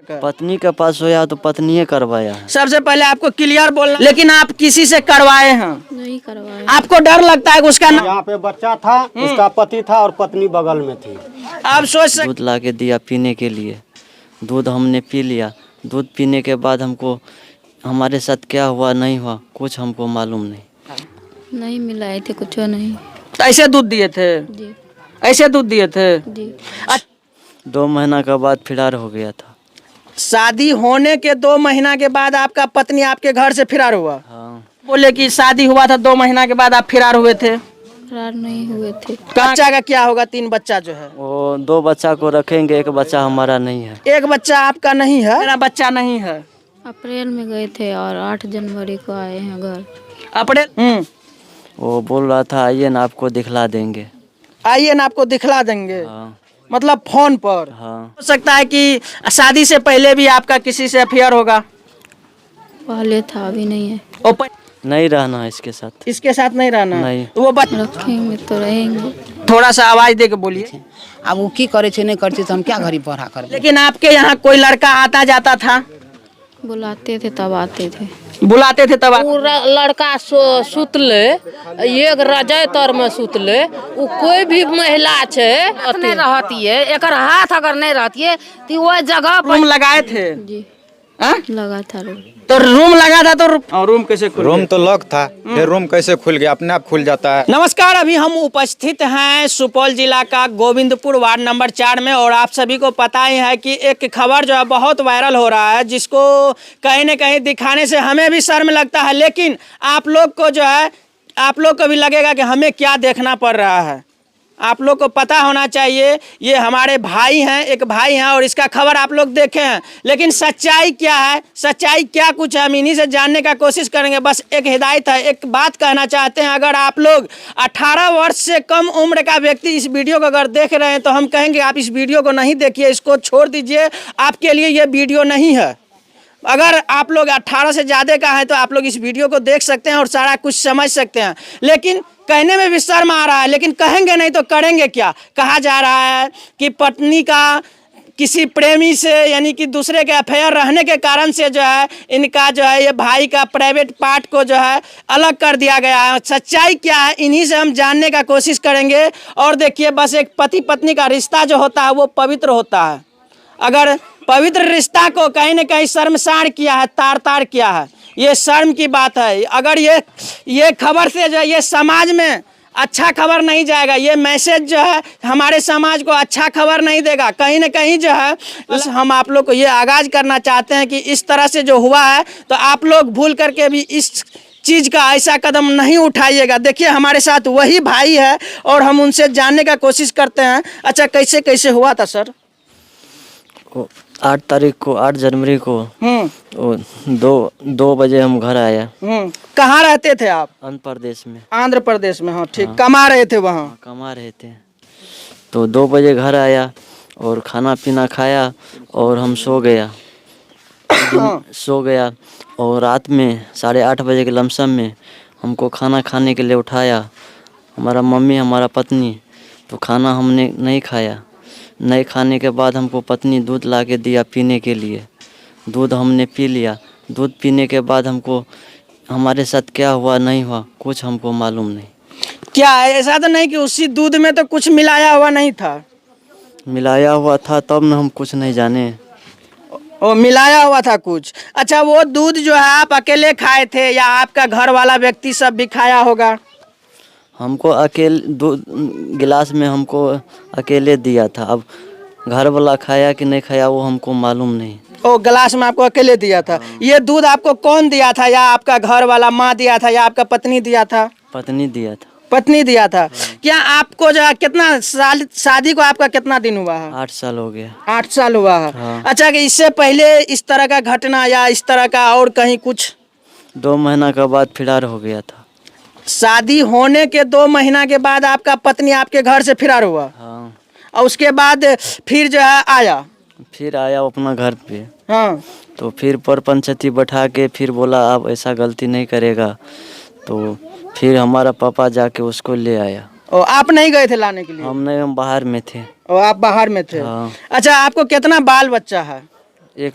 पत्नी के पास होया तो पत्नी करवाया है। सबसे पहले आपको क्लियर बोलना, लेकिन आप किसी से करवाए हैं? नहीं करवाया। आपको डर लगता है कि उसका यहाँ पे बच्चा था, उसका पति था और पत्नी बगल में थी। आप सोच सकते। दूध ला के दिया पीने के लिए, दूध हमने पी लिया। दूध पीने के बाद हमको हमारे साथ क्या हुआ नहीं हुआ कुछ हमको मालूम नहीं मिलाए थे, कुछ नहीं। ऐसे दूध दिए थे? जी ऐसे दूध दिए थे? जी। 2 महीना के बाद फिरार हो गया था। शादी होने के 2 महीना के बाद आपका पत्नी आपके घर से फिरार हुआ? हाँ। बोले कि शादी हुआ था 2 महीना के बाद आप फिरार हुए थे? फरार नहीं हुए थे। बच्चा का क्या होगा? 3 बच्चा जो है वो 2 बच्चा को रखेंगे, एक बच्चा हमारा नहीं है। एक बच्चा आपका नहीं है? मेरा बच्चा नहीं है। अप्रैल में गए थे और 8 जनवरी को आए हैं घर। अप्रैल वो बोल रहा था आइए ना आपको दिखला देंगे। आइए ना आपको दिखला देंगे। हाँ। मतलब फोन पर? हाँ। हो सकता है कि शादी से पहले भी आपका किसी से अफेयर होगा? पहले था, अभी नहीं है। नहीं रहना है इसके साथ। इसके साथ नहीं रहना? नहीं। तो वो रखेंगे तो रहेंगे। थोड़ा सा आवाज दे के बोलिए। अब वो की करे छे नहीं करते तो हम क्या घड़ी पढ़ा कर। लेकिन आपके यहाँ कोई लड़का आता जाता था? बुलाते थे तब आते थे। बुलाते थे तब लड़का सुतले एक रजाई तर में सुतले, वो कोई भी महिला छे नहीं रहती है, एक हाथ अगर नहीं रहती है तो वो जगह रूम लगाए थे? जी हाँ? लगा था रूम। तो रूम लगा था तो रूम कैसे खुल रूम तो लॉक था, फिर रूम कैसे खुल गया? अपने आप खुल जाता है। नमस्कार, अभी हम उपस्थित हैं सुपौल जिला का गोविंदपुर वार्ड नंबर 4 में, और आप सभी को पता ही है कि एक खबर जो है बहुत वायरल हो रहा है, जिसको कहीं न कहीं दिखाने से हमें भी शर्म लगता है, लेकिन आप लोग को जो है, आप लोग को भी लगेगा कि हमें क्या देखना पड़ रहा है। आप लोग को पता होना चाहिए, ये हमारे भाई हैं, एक भाई हैं, और इसका खबर आप लोग देखे हैं, लेकिन सच्चाई क्या है, सच्चाई क्या कुछ है, हम इन्हीं से जानने का कोशिश करेंगे। बस एक हिदायत है, एक बात कहना चाहते हैं, अगर आप लोग 18 वर्ष से कम उम्र का व्यक्ति इस वीडियो को अगर देख रहे हैं तो हम कहेंगे आप इस वीडियो को नहीं देखिए, इसको छोड़ दीजिए, आपके लिए ये वीडियो नहीं है। अगर आप लोग 18 से ज़्यादा का है तो आप लोग इस वीडियो को देख सकते हैं और सारा कुछ समझ सकते हैं, लेकिन कहने में भी शर्म आ रहा है, लेकिन कहेंगे नहीं तो करेंगे क्या। कहा जा रहा है कि पत्नी का किसी प्रेमी से यानी कि दूसरे के अफेयर रहने के कारण से जो है इनका जो है ये भाई का प्राइवेट पार्ट को जो है अलग कर दिया गया है। सच्चाई क्या है इन्हीं से हम जानने का कोशिश करेंगे। और देखिए, बस एक पति पत्नी का रिश्ता जो होता है वो पवित्र होता है। अगर पवित्र रिश्ता को कहीं न कहीं शर्मसार किया है, तार तार किया है, ये शर्म की बात है। अगर ये खबर से जो है ये समाज में अच्छा खबर नहीं जाएगा, ये मैसेज जो है हमारे समाज को अच्छा खबर नहीं देगा। कहीं न कहीं जो है हम आप लोग को ये आगाज़ करना चाहते हैं कि इस तरह से जो हुआ है तो आप लोग भूल करके भी इस चीज़ का ऐसा कदम नहीं उठाइएगा। देखिए, हमारे साथ वही भाई है और हम उनसे जानने का कोशिश करते हैं। अच्छा, कैसे कैसे हुआ था सर? 8 तारीख को, 8 जनवरी को 2 बजे हम घर आया। कहाँ रहते थे आप? आंध्र प्रदेश में। आंध्र प्रदेश में? हाँ, ठीक। कमा रहे थे वहाँ? कमा रहे थे। तो 2 बजे घर आया और खाना पीना खाया और हम सो गया। सो गया और रात में 8:30 बजे के लमसम में हमको खाना खाने के लिए उठाया हमारा मम्मी, हमारा पत्नी। तो खाना हमने नहीं खाया। नहीं खाने के बाद हमको पत्नी दूध ला के दिया पीने के लिए। दूध हमने पी लिया। दूध पीने के बाद हमको हमारे साथ क्या हुआ नहीं हुआ कुछ हमको मालूम नहीं। क्या ऐसा तो नहीं कि उसी दूध में तो कुछ मिलाया हुआ नहीं था? मिलाया हुआ था तब न, हम कुछ नहीं जाने। ओ, मिलाया हुआ था कुछ। अच्छा, वो दूध जो है आप अकेले खाए थे या आपका घर वाला व्यक्ति सब भी खाया होगा? हमको अकेले 2 गिलास में हमको अकेले दिया था। अब घर वाला खाया कि नहीं खाया वो हमको मालूम नहीं। ओ, गिलास में आपको अकेले दिया था। ये दूध आपको कौन दिया था? या आपका घर वाला माँ दिया था या आपका पत्नी दिया था? पत्नी दिया था। पत्नी दिया था। क्या आपको जो है कितना साल शादी को आपका कितना दिन हुआ है? 8 साल हो गया। 8 साल हुआ है। हाँ। अच्छा, कि इससे पहले इस तरह का घटना या इस तरह का और कहीं कुछ? 2 महीना के बाद फिरार हो गया था। शादी होने के 2 महीना के बाद आपका पत्नी आपके घर से फिरार हुआ? हाँ। और उसके बाद फिर जो है आया? फिर आया अपना घर पे। हाँ। तो फिर पर पंचायती बैठा के फिर बोला आप ऐसा गलती नहीं करेगा। तो फिर हमारा पापा जाके उसको ले आया। ओ, आप नहीं गए थे लाने के लिए? हम बाहर में थे। ओ, आप बाहर में थे। हाँ। अच्छा, आपको कितना बाल बच्चा है? एक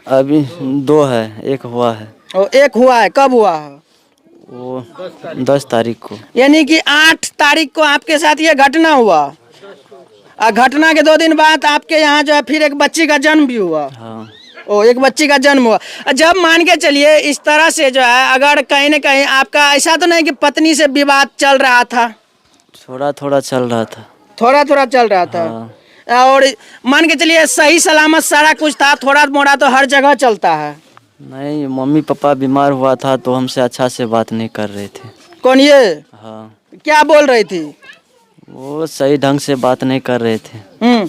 अभी 2 है, एक हुआ है। और एक हुआ है, कब हुआ है? वो 10 तारीख को। यानी कि 8 तारीख को आपके साथ ये घटना हुआ और घटना के 2 दिन बाद आपके यहाँ जो है फिर एक बच्ची का जन्म भी हुआ। हाँ, ओ, एक बच्ची का जन्म हुआ। जब मान के चलिए इस तरह से जो है, अगर कहीं न कहीं आपका ऐसा तो नहीं कि पत्नी से विवाद चल रहा था? थोड़ा थोड़ा चल रहा था। थोड़ा थोड़ा चल रहा था। हाँ। और मान के चलिए सही सलामत सारा कुछ था, थोड़ा मोड़ा तो हर जगह चलता है। नहीं, मम्मी पापा बीमार हुआ था तो हमसे अच्छा से बात नहीं कर रहे थे। कौन ये? हाँ, क्या बोल रही थी? वो सही ढंग से बात नहीं कर रहे थे।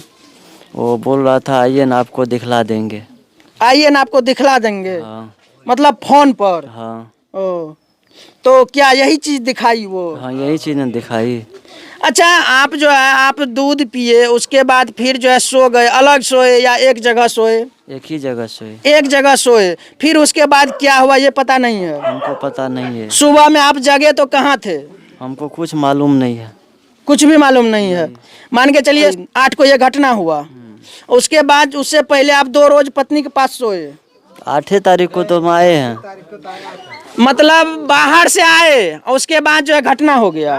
वो बोल रहा था आइए ना आपको दिखला देंगे। आइए ना आपको दिखला देंगे। हाँ। मतलब फोन पर? हाँ। ओ, तो क्या यही चीज दिखाई वो? हाँ, यही चीज़ ने दिखाई। अच्छा, आप जो है आप दूध पिए, उसके बाद फिर जो है सो गए, अलग सोए या एक जगह सोए? एक ही जगह सोए। एक जगह सोए, फिर उसके बाद क्या हुआ ये पता नहीं है? हमको पता नहीं है। सुबह में आप जगे तो कहाँ थे? हमको कुछ मालूम नहीं है। कुछ भी मालूम नहीं है। मान के चलिए 8 को ये घटना हुआ, उसके बाद उससे पहले आप 2 रोज पत्नी के पास सोए? 8 तारीख को तो हम आए हैं। मतलब बाहर से आए और उसके बाद जो है घटना हो गया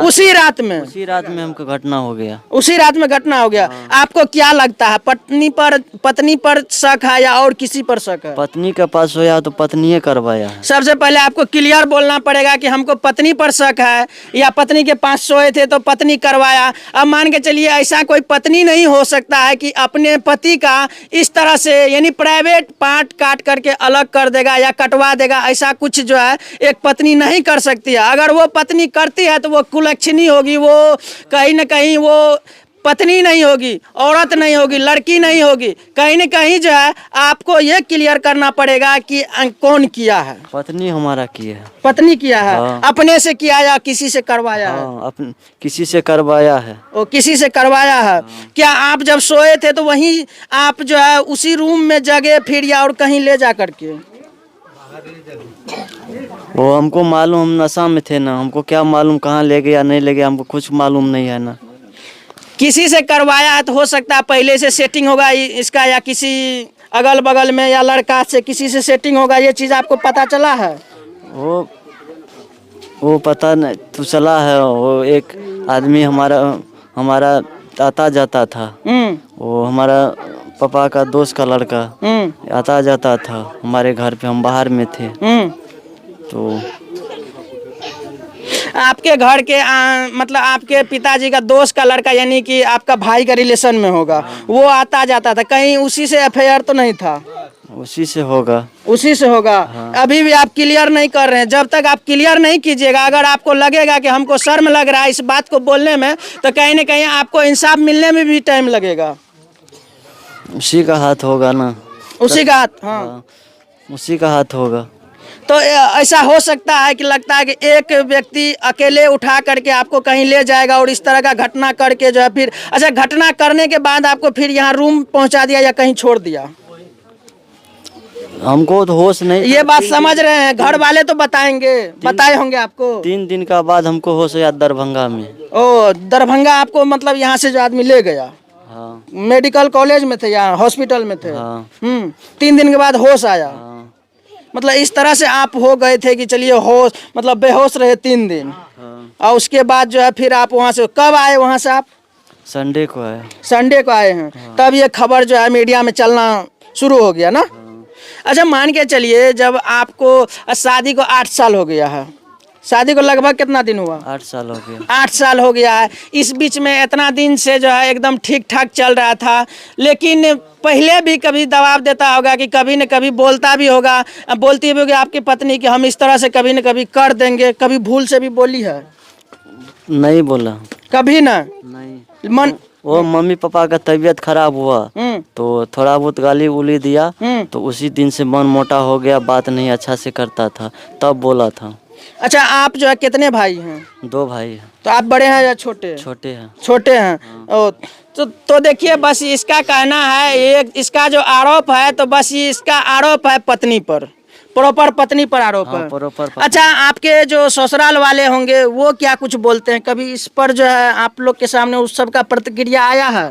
उसी रात में? उसी रात में हमको घटना हो गया। उसी रात में घटना हो गया। आपको क्या लगता है, पत्नी पर शक है या और किसी पर शक है? पत्नी के पास सोया तो पत्नी करवाया है। सबसे पहले आपको क्लियर बोलना पड़ेगा कि हमको पत्नी पर शक है या पत्नी के पास सोए थे तो पत्नी करवाया। अब मान के चलिए ऐसा कोई पत्नी नहीं हो सकता है कि अपने पति का इस तरह से यानी प्राइवेट पार्ट काट करके अलग कर देगा या कटवा देगा, ऐसा कुछ जो है एक पत्नी नहीं कर सकती है। अगर वो पत्नी करती है तो वो कुलक्षणी होगी, वो कहीं न कहीं वो पत्नी नहीं होगी, औरत नहीं होगी, लड़की नहीं होगी। कहीं न कहीं जो है आपको ये क्लियर करना पड़ेगा कि कौन किया है। पत्नी हमारा किया है। पत्नी किया है। हाँ। अपने से किया या किसी से करवाया है? हाँ, अपन किसी से करवाया है। ओ, किसी से करवाया है। क्या आप जब सोए थे तो वहीं आप जो है उसी रूम में जगे फिर या और कहीं ले जा करके? वो हमको मालूम, हम नशा में थे ना, हमको क्या मालूम कहाँ ले गया नहीं ले गया, हमको कुछ मालूम नहीं है ना। किसी से करवाया है तो हो सकता है पहले से सेटिंग होगा इसका या किसी अगल बगल में या लड़का से किसी से सेटिंग होगा, ये चीज़ आपको पता चला है? वो पता नहीं तो चला है। वो एक आदमी हमारा आता जाता था। वो हमारा पापा का दोस्त का लड़का आता जाता था हमारे घर पे, हम बाहर में थे। तो आपके घर के मतलब आपके पिताजी का दोस्त का लड़का यानी कि आपका भाई का रिलेशन में होगा, वो आता जाता था, कहीं उसी से अफेयर तो नहीं था? उसी से होगा। उसी से होगा। हाँ। अभी भी आप क्लियर नहीं कर रहे हैं। जब तक आप क्लियर नहीं कीजिएगा, अगर आपको लगेगा कि हमको शर्म लग रहा है इस बात को बोलने में, तो कहीं न कहीं आपको इंसाफ मिलने में भी टाइम लगेगा। उसी का हाथ होगा ना। उसी का हाथ? हाँ, उसी का हाथ होगा। तो ऐसा हो सकता है कि लगता है कि एक व्यक्ति अकेले उठा करके आपको कहीं ले जाएगा और इस तरह का घटना करके जो है फिर, अच्छा घटना करने के बाद आपको फिर यहाँ रूम पहुँचा दिया या कहीं छोड़ दिया? हमको तो होश नहीं। ये बात समझ रहे हैं, घर वाले तो बताए होंगे आपको। 3 दिन का बाद हमको होश आया दरभंगा में। ओ, दरभंगा आपको मतलब यहाँ से जो आदमी ले गया? हाँ। मेडिकल कॉलेज में थे या हॉस्पिटल में थे? हाँ। 3 दिन के बाद होश आया। हाँ। मतलब इस तरह से आप हो गए थे कि चलिए होश मतलब बेहोश रहे 3 दिन। हाँ। और उसके बाद जो है फिर आप वहाँ से कब आए? वहाँ से आप संडे को आए। संडे को आए हैं। तब ये खबर जो है मीडिया में चलना शुरू हो गया ना? अच्छा, मान के चलिए जब आपको शादी को 8 साल हो गया है, शादी को लगभग कितना दिन हुआ? 8 साल हो गया। 8 साल हो गया है। इस बीच में इतना दिन से जो है एकदम ठीक ठाक चल रहा था, लेकिन पहले भी कभी दबाव देता होगा कि कभी न कभी बोलता भी होगा, बोलती भी होगी आपकी पत्नी कि हम इस तरह से कभी न कभी कर देंगे, कभी भूल से भी बोली है? नहीं बोला। कभी ना? नहीं। मन वो मम्मी पापा का तबीयत खराब हुआ तो थोड़ा बहुत गाली उली दिया, तो उसी दिन से मन मोटा हो गया, बात नहीं अच्छा से करता था, तब बोला था। अच्छा, आप जो है कितने भाई हैं? 2 भाई हैं। तो आप बड़े हैं या छोटे? छोटे हैं। छोटे हैं। ओ, तो देखिए बस इसका कहना है, एक इसका जो आरोप है तो बस ये इसका आरोप है पत्नी पर, प्रॉपर पत्नी पर आरोप हाँ, है। प्रॉपर। अच्छा, आपके जो ससुराल वाले होंगे वो क्या कुछ बोलते हैं? कभी इस पर जो है आप लोग के सामने उस सब का प्रतिक्रिया आया है?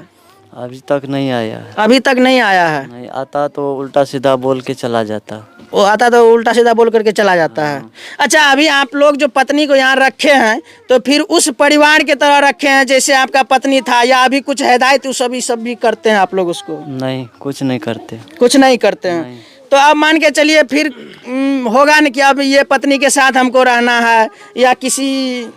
अभी तक नहीं आया है। अभी तक नहीं आया है। नहीं आता तो उल्टा सीधा बोल के चला जाता। वो आता तो उल्टा सीधा बोल करके चला जाता है। अच्छा, अभी आप लोग जो पत्नी को यहाँ रखे हैं तो फिर उस परिवार के तरह रखे हैं जैसे आपका पत्नी था, या अभी कुछ हिदायत सब भी करते हैं आप लोग उसको? नहीं, कुछ नहीं करते। कुछ नहीं करते हैं। तो अब मान के चलिए फिर होगा न कि अब ये पत्नी के साथ हमको रहना है या किसी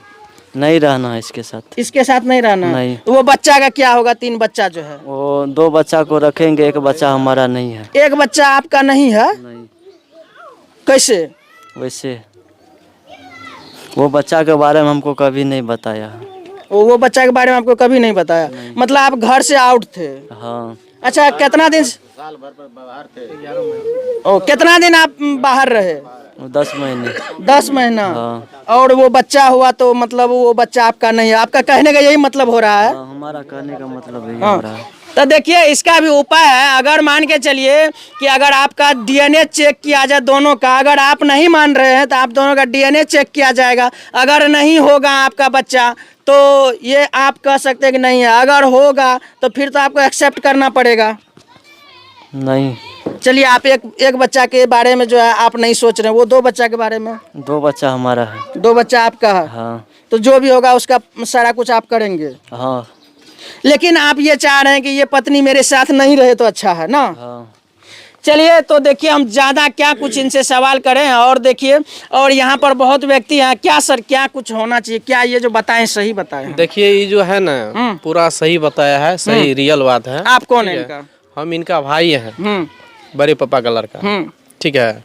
नहीं रहना है इसके साथ। इसके साथ नहीं रहना? नहीं। तो वो बच्चा का क्या होगा? 3 बच्चा जो है, वो 2 बच्चा को रखेंगे, एक बच्चा हमारा नहीं है। एक बच्चा आपका नहीं है? नहीं। कैसे? वैसे वो बच्चा के बारे में हमको कभी नहीं बताया। वो बच्चा के बारे में आपको कभी नहीं बताया? मतलब आप घर से आउट थे? हाँ। अच्छा, कितना दिन? ओ, कितना दिन आप बाहर रहे? 10 महीने। 10 महीना। हाँ। और वो बच्चा हुआ तो मतलब वो बच्चा आपका नहीं है? आपका कहने का यही मतलब हो रहा है? हाँ, हमारा कहने का मतलब यही हाँ। हो रहा है। तो देखिए, इसका भी उपाय है। अगर मान के चलिए कि अगर आपका डीएनए चेक किया जाए दोनों का, अगर आप नहीं मान रहे हैं तो आप दोनों का डीएनए चेक किया जाएगा। अगर नहीं होगा आपका बच्चा तो ये आप कह सकते हैं कि नहीं है, अगर होगा तो फिर तो आपको एक्सेप्ट करना पड़ेगा। नहीं। चलिए, आप एक बच्चा के बारे में जो है आप नहीं सोच रहे हैं, वो 2 बच्चा के बारे में? 2 बच्चा हमारा है। 2 बच्चा आपका है? हाँ। तो जो भी होगा उसका सारा कुछ आप करेंगे? हाँ। लेकिन आप ये चाह रहे हैं कि ये पत्नी मेरे साथ नहीं रहे तो अच्छा है ना? हाँ। चलिए, तो देखिए हम ज़्यादा क्या कुछ इनसे सवाल करें। और देखिए, और यहाँ पर बहुत व्यक्ति हैं। क्या सर, क्या कुछ होना चाहिए? क्या ये जो बताएं सही बताएं? देखिए, ये जो है ना पूरा सही बताया है, सही रियल बात है। आप कौन है इनका? हम इनका भाई हैं, बड़े पापा का लड़का। ठीक है।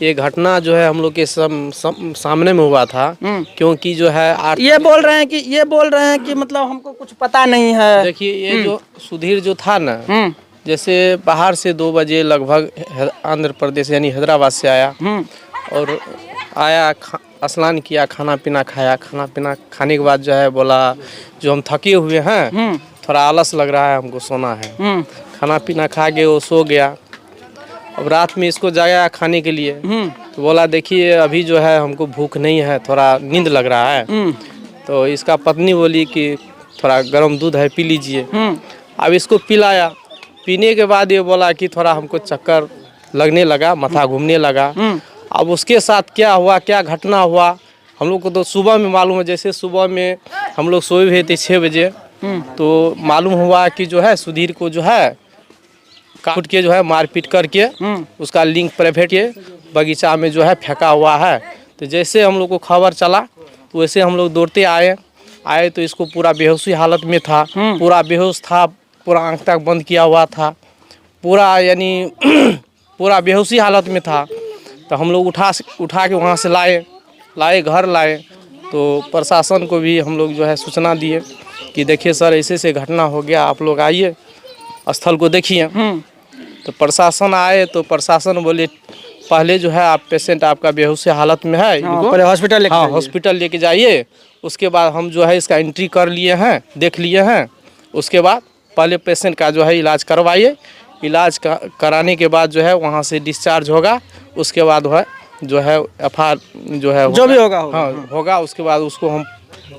ये घटना जो है हम लोग के सामने में हुआ था, क्योंकि जो है ये बोल रहे हैं कि मतलब हमको कुछ पता नहीं है। देखिए, ये जो सुधीर जो था ना, जैसे बाहर से 2 बजे लगभग आंध्र प्रदेश यानी हैदराबाद से आया और आया, स्नान किया, खाना पीना खाया। खाना पीना खाने के बाद जो है बोला जो हम थके हुए हैं, थोड़ा आलस लग रहा है, हमको सोना है। खाना पीना खा के वो सो गया। अब रात में इसको जाया खाने के लिए, तो बोला देखिए अभी जो है हमको भूख नहीं है, थोड़ा नींद लग रहा है। तो इसका पत्नी बोली कि थोड़ा गर्म दूध है, पी लीजिए। अब इसको पिलाया। पीने के बाद ये बोला कि थोड़ा हमको चक्कर लगने लगा, माथा घूमने लगा। अब उसके साथ क्या हुआ, क्या घटना हुआ, हम लोग को तो सुबह में मालूम है। जैसे सुबह में हम लोग सोए हुए थे 6 बजे, तो मालूम हुआ कि जो है सुधीर को जो है काट के जो है मारपीट करके उसका लिंक प्राइवेट के बगीचा में जो है फेंका हुआ है। तो जैसे हम लोग को खबर चला तो वैसे हम लोग दौड़ते आए तो इसको पूरा बेहोशी हालत में था, पूरा बेहोश था, पूरा आँख तक बंद किया हुआ था, पूरा यानी पूरा बेहोशी हालत में था। तो हम लोग उठा के वहाँ से लाए घर लाए। तो प्रशासन को भी हम लोग जो है सूचना दिए कि देखिए सर ऐसे घटना हो गया, आप लोग आइए स्थल को देखिए। तो प्रशासन आए तो प्रशासन बोले पहले जो है आप पेशेंट आपका बेहोशी हालत में है, इनको पहले हॉस्पिटल लेके जाइए। उसके बाद हम जो है इसका एंट्री कर लिए हैं, देख लिए हैं। उसके बाद पहले पेशेंट का जो है इलाज करवाइए। इलाज कराने के बाद जो है वहाँ से डिस्चार्ज होगा। उसके बाद जो है FR जो है जो भी होगा होगा। उसके बाद उसको हम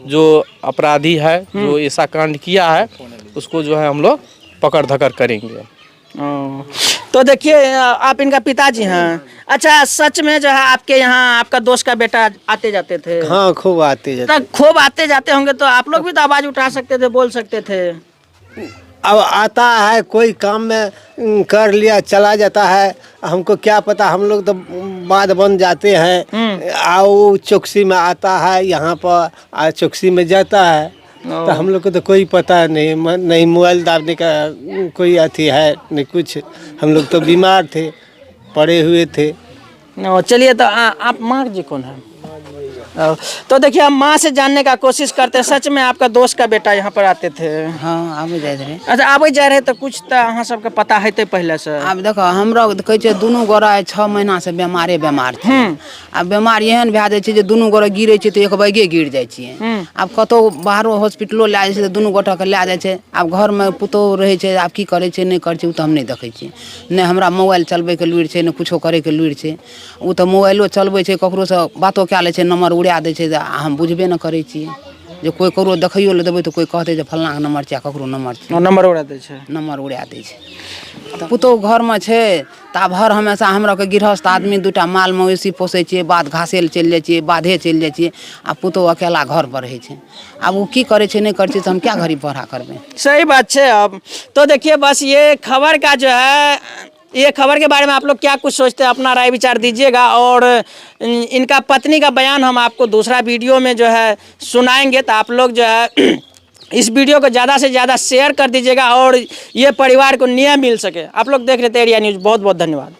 जो अपराधी है जो ऐसा कांड किया है उसको जो है हम लोग पकड़ धकड़ करेंगे। तो देखिए, आप इनका पिताजी हैं। अच्छा, सच में जो है आपके यहाँ आपका दोस्त का बेटा आते जाते थे? हाँ, खूब आते जाते। तो खूब आते जाते होंगे तो आप लोग भी तो आवाज उठा सकते थे, बोल सकते थे। अब आता है कोई काम में कर लिया चला जाता है, हमको क्या पता, हम लोग तो बाद बन जाते हैं। आओ चौकसी में आता है, यहाँ पर चौकसी में जाता है। तो हम लोग को तो कोई पता नहीं मोबाइल दाबने का कोई अथी है नहीं कुछ। हम लोग तो बीमार थे, पड़े हुए थे। चलिए, तो आप माँ जी कौन है? तो देखिए, हम माँ से जानने का कोशिश करते हैं। सच में आपका दोस्त का बेटा यहाँ पर आते थे? हाँ, आबे जाए रहे। अच्छा, आबे जाए रहे तो कुछ तो अहाँ सबके पता है पहले से? अब देखो, हमरा कहै छै दुनू गोरा 6 महीना से बीमार थे। अब बीमार एहन भए जाइ छै जे दुनू गोरा गिरै छै तो एक बैगे गिर जाइ छियै। अब कतौ बाहरो हॉस्पिटलो लए जाइ छै तो दुनू गोटा के लए जाइ छै। अब घर में पुतोह रहै छै, आब की करै छै नहीं करै छै उ तो हम नहीं देखै छियै। नहीं हमरा मोबाइल चलबै के लुरि छै, नहीं कुछो करे के लुरि छै। उ तो मोबाइलो चलबै छै, ककरो से बातो कए लै छै, नंबर उड़ा दै छै, हम बुझबे न करै छियै। जे कोई ककरो देखैयो ले देबै तऽ कोई कहतै जे फल्लाँ के नम्बर छै आ ककरो नम्बर छै, नंबर उड़ा दै छै। नम्बर उड़ा दै छै। पुतहु घरमे छै तऽ आब हर हमेशा हमरा के गृहस्थ आदमी दूटा माल मवेशी पोसै छियै, बाध घासे लए चलि जाइ छियै, बाधे चलि जाइ छियै, आ पुतहु अकेला घर पर रहै छै। अब वो की करे छै नहीं करे छै, तो हम क्या घड़ी पढ़ा करबे। सही बात है। अब तो देखिए बस ये खबर का जो है, ये खबर के बारे में आप लोग क्या कुछ सोचते हैं, अपना राय विचार दीजिएगा। और इनका पत्नी का बयान हम आपको दूसरा वीडियो में जो है सुनाएंगे, तो आप लोग जो है इस वीडियो को ज़्यादा से ज़्यादा शेयर कर दीजिएगा और ये परिवार को न्याय मिल सके। आप लोग देख रहे थे एरिया न्यूज़, बहुत बहुत धन्यवाद।